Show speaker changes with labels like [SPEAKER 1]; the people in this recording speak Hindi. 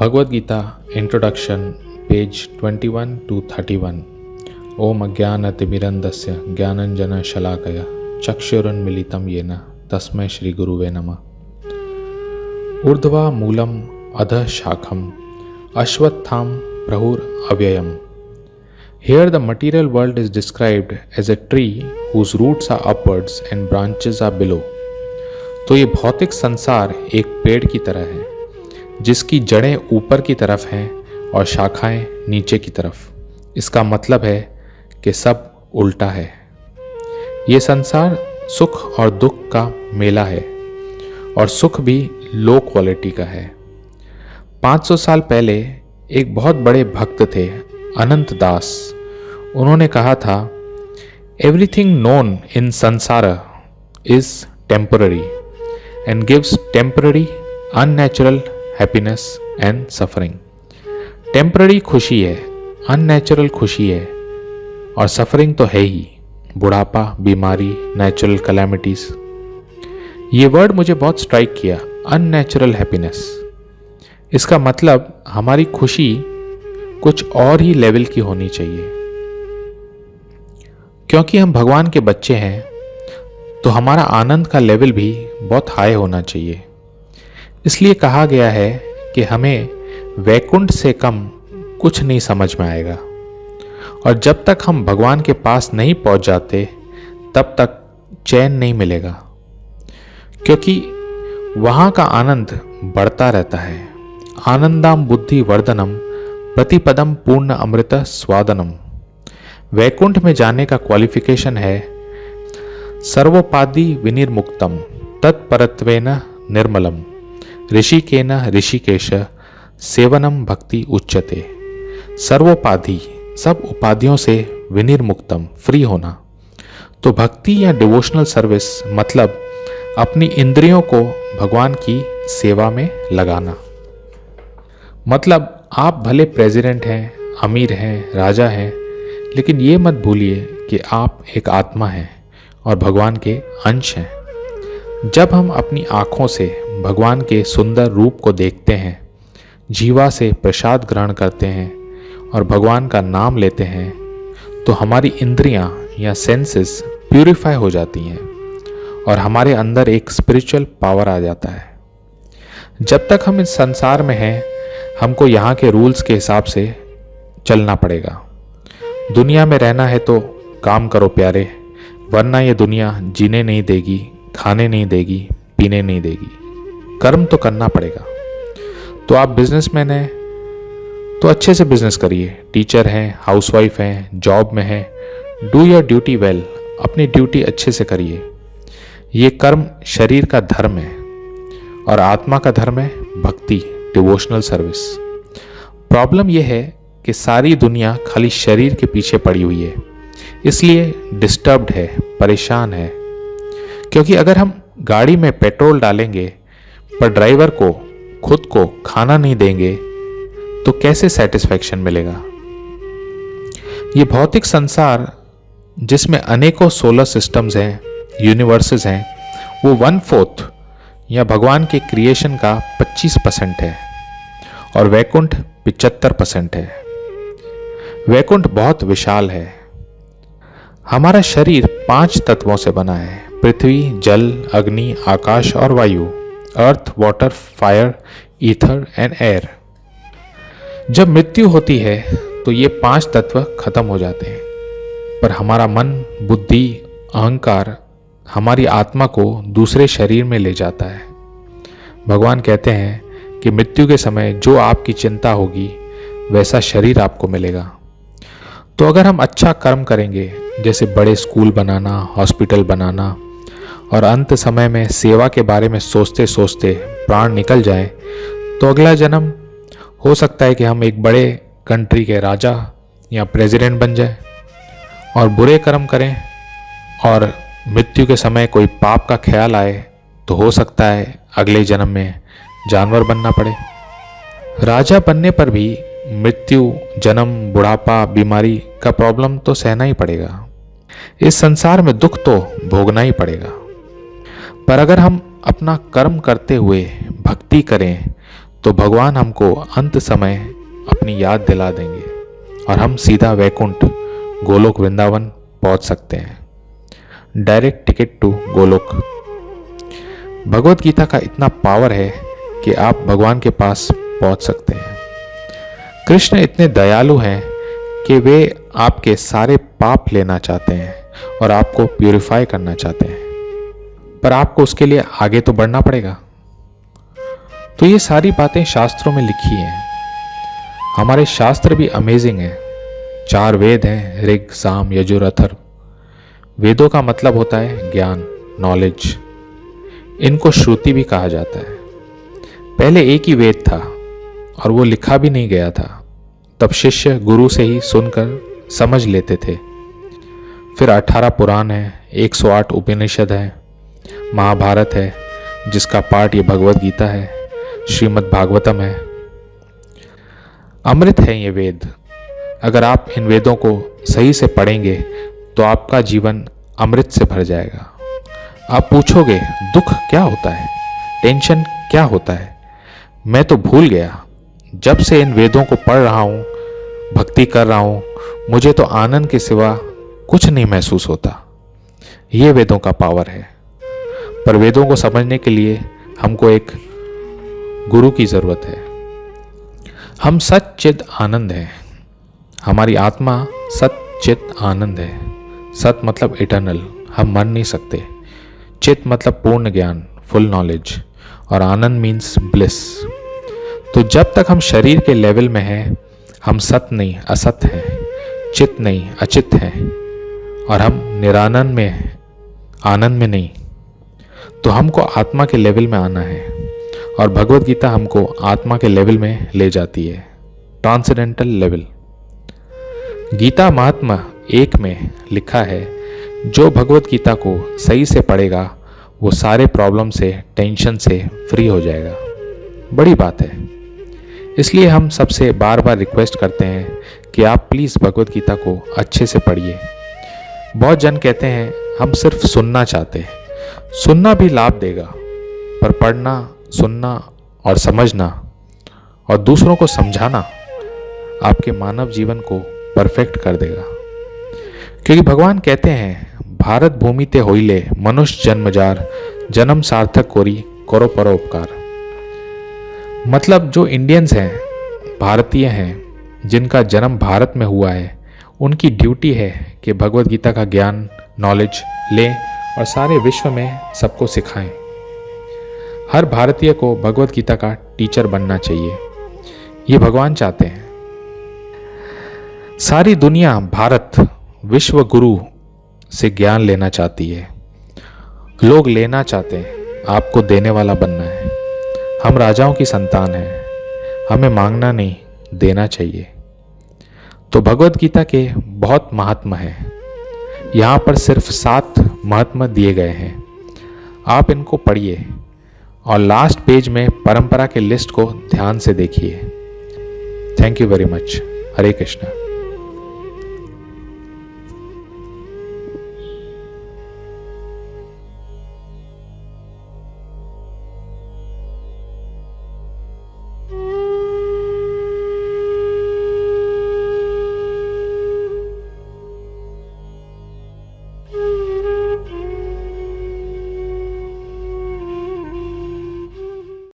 [SPEAKER 1] Bhagavad Gita introduction page 21 to 31। ओम अज्ञानतिमिरन्दस्य ज्ञानञ्जनशलाकया चक्षुरुन्मीलितं येन तस्मै श्री गुरुवे नमः। ऊर्ध्वा मूलम अधः शाखम Ashwatthama प्रहुर अव्ययम। Here the material world is described as a tree whose roots are upwards and branches are below। तो ये भौतिक संसार एक पेड़ की तरह है जिसकी जड़ें ऊपर की तरफ हैं और शाखाएं नीचे की तरफ। इसका मतलब है कि सब उल्टा है। ये संसार सुख और दुख का मेला है और सुख भी लो क्वालिटी का है। 500 साल पहले एक बहुत बड़े भक्त थे, अनंत दास। उन्होंने कहा था, एवरीथिंग नोन इन संसार is temporary and gives temporary unnatural happiness and suffering. Temporary खुशी है, अननेचुरल खुशी है और सफरिंग तो है ही, बुढ़ापा, बीमारी, नेचुरल कैलेमिटीज। ये वर्ड मुझे बहुत स्ट्राइक किया, अननेचुरल हैप्पीनेस। इसका मतलब हमारी खुशी कुछ और ही लेवल की होनी चाहिए। क्योंकि हम भगवान के बच्चे हैं तो हमारा आनंद का लेवल भी बहुत हाई होना चाहिए। इसलिए कहा गया है कि हमें वैकुंठ से कम कुछ नहीं समझ में आएगा और जब तक हम भगवान के पास नहीं पहुंच जाते तब तक चैन नहीं मिलेगा, क्योंकि वहां का आनंद बढ़ता रहता है। आनंदाम बुद्धि वर्धनम प्रतिपदम पूर्ण अमृत स्वादनम। वैकुंठ में जाने का क्वालिफिकेशन है सर्वोपाधि विनिर्मुक्तम तत्परत्वेन निर्मलम ऋषिकेन ऋषिकेश सेवनम भक्ति उच्यते। सर्वोपाधि, सब उपाधियों से विनिर्मुक्तम, फ्री होना। तो भक्ति या डिवोशनल सर्विस मतलब अपनी इंद्रियों को भगवान की सेवा में लगाना। मतलब आप भले प्रेसिडेंट हैं, अमीर हैं, राजा हैं, लेकिन ये मत भूलिए कि आप एक आत्मा हैं और भगवान के अंश हैं। जब हम अपनी आँखों से भगवान के सुंदर रूप को देखते हैं, जीवा से प्रसाद ग्रहण करते हैं और भगवान का नाम लेते हैं, तो हमारी इंद्रियां या सेंसेस प्यूरिफाई हो जाती हैं और हमारे अंदर एक स्पिरिचुअल पावर आ जाता है। जब तक हम इस संसार में हैं, हमको यहाँ के रूल्स के हिसाब से चलना पड़ेगा। दुनिया में रहना है तो काम करो प्यारे, वरना ये दुनिया जीने नहीं देगी, खाने नहीं देगी, पीने नहीं देगी। कर्म तो करना पड़ेगा। तो आप बिजनेसमैन हैं तो अच्छे से बिजनेस करिए, टीचर हैं, हाउसवाइफ हैं, जॉब में हैं, डू योर ड्यूटी वेल, अपनी ड्यूटी अच्छे से करिए। ये कर्म शरीर का धर्म है और आत्मा का धर्म है भक्ति, डिवोशनल सर्विस। प्रॉब्लम यह है कि सारी दुनिया खाली शरीर के पीछे पड़ी हुई है, इसलिए डिस्टर्ब्ड है, परेशान है। क्योंकि अगर हम गाड़ी में पेट्रोल डालेंगे पर ड्राइवर को, खुद को खाना नहीं देंगे तो कैसे सेटिस्फैक्शन मिलेगा। ये भौतिक संसार जिसमें अनेकों सोलर सिस्टम्स हैं, यूनिवर्सेस हैं, वो 1/4 या भगवान के क्रिएशन का 25% है और वैकुंठ 75% है। वैकुंठ बहुत विशाल है। हमारा शरीर 5 तत्वों से बना है, पृथ्वी, जल, अग्नि, आकाश और वायु, earth, water, fire, ether and air. जब मृत्यु होती है तो ये 5 तत्व खत्म हो जाते हैं, पर हमारा मन, बुद्धि, अहंकार हमारी आत्मा को दूसरे शरीर में ले जाता है। भगवान कहते हैं कि मृत्यु के समय जो आपकी चिंता होगी वैसा शरीर आपको मिलेगा। तो अगर हम अच्छा कर्म करेंगे, जैसे बड़े स्कूल बनाना, हॉस्पिटल बनाना, और अंत समय में सेवा के बारे में सोचते सोचते प्राण निकल जाए, तो अगला जन्म हो सकता है कि हम एक बड़े कंट्री के राजा या प्रेसिडेंट बन जाए। और बुरे कर्म करें और मृत्यु के समय कोई पाप का ख्याल आए तो हो सकता है अगले जन्म में जानवर बनना पड़े। राजा बनने पर भी मृत्यु, जन्म, बुढ़ापा, बीमारी का प्रॉब्लम तो सहना ही पड़ेगा। इस संसार में दुख तो भोगना ही पड़ेगा। पर अगर हम अपना कर्म करते हुए भक्ति करें तो भगवान हमको अंत समय अपनी याद दिला देंगे और हम सीधा वैकुंठ गोलोक वृंदावन पहुंच सकते हैं। Direct ticket to Golok. Bhagavad Gita का इतना पावर है कि आप भगवान के पास पहुंच सकते हैं। कृष्ण इतने दयालु हैं कि वे आपके सारे पाप लेना चाहते हैं और आपको प्यूरिफाई करना चाहते हैं, पर आपको उसके लिए आगे तो बढ़ना पड़ेगा। तो ये सारी बातें शास्त्रों में लिखी हैं। हमारे शास्त्र भी अमेजिंग हैं। 4 वेद हैं, ऋग, साम, यजुर, अथर्व। वेदों का मतलब होता है ज्ञान, नॉलेज। इनको श्रुति भी कहा जाता है। पहले एक ही वेद था और वो लिखा भी नहीं गया था, तब शिष्य गुरु से ही सुनकर समझ लेते थे। फिर 18 पुराण है, 108 उपनिषद है, महाभारत है जिसका पार्ट ये भगवत गीता है, श्रीमद् भागवतम है। अमृत है ये वेद। अगर आप इन वेदों को सही से पढ़ेंगे तो आपका जीवन अमृत से भर जाएगा। आप पूछोगे दुख क्या होता है, टेंशन क्या होता है? मैं तो भूल गया। जब से इन वेदों को पढ़ रहा हूँ, भक्ति कर रहा हूँ, मुझे तो आनंद के सिवा कुछ नहीं महसूस होता। ये वेदों का पावर है। पर वेदों को समझने के लिए हमको एक गुरु की जरूरत है। हम सच्चिद आनंद हैं। हमारी आत्मा सच्चित आनंद है। सत मतलब इटर्नल, हम मर नहीं सकते। चित मतलब पूर्ण ज्ञान, फुल नॉलेज, और आनंद मीन्स ब्लिस। तो जब तक हम शरीर के लेवल में हैं, हम सत नहीं असत हैं, चित नहीं अचित हैं, और हम निरानंद में हैं, आनंद में नहीं। तो हमको आत्मा के लेवल में आना है और भगवत गीता हमको आत्मा के लेवल में ले जाती है, ट्रांसेंडेंटल लेवल। गीता महात्मा 1 में लिखा है, जो भगवत गीता को सही से पढ़ेगा वो सारे प्रॉब्लम से, टेंशन से फ्री हो जाएगा। बड़ी बात है। इसलिए हम सबसे बार बार रिक्वेस्ट करते हैं कि आप प्लीज़ भगवत गीता को अच्छे से पढ़िए। बहुत जन कहते हैं हम सिर्फ सुनना चाहते हैं। सुनना भी लाभ देगा, पर पढ़ना, सुनना और समझना और दूसरों को समझाना आपके मानव जीवन को परफेक्ट कर देगा। क्योंकि भगवान कहते हैं, भारत भूमि ते होइले मनुष्य जन्मजार, जन्म सार्थक कोरी करो परोपकार। मतलब जो इंडियंस हैं, भारतीय हैं, जिनका जन्म भारत में हुआ है, उनकी ड्यूटी है कि भगवत गीता का ज्ञान, नॉलेज लें और सारे विश्व में सबको सिखाएं। हर भारतीय को भगवत गीता का टीचर बनना चाहिए। ये भगवान चाहते हैं। सारी दुनिया भारत विश्व गुरु से ज्ञान लेना चाहती है। लोग लेना चाहते हैं, आपको देने वाला बनना है। हम राजाओं की संतान हैं, हमें मांगना नहीं, देना चाहिए। तो भगवत गीता के बहुत महात्मा हैं। यहाँ पर सिर्फ 7 महात्मा दिए गए हैं। आप इनको पढ़िए और लास्ट पेज में परंपरा के लिस्ट को ध्यान से देखिए। Thank you very much. Hare Krishna.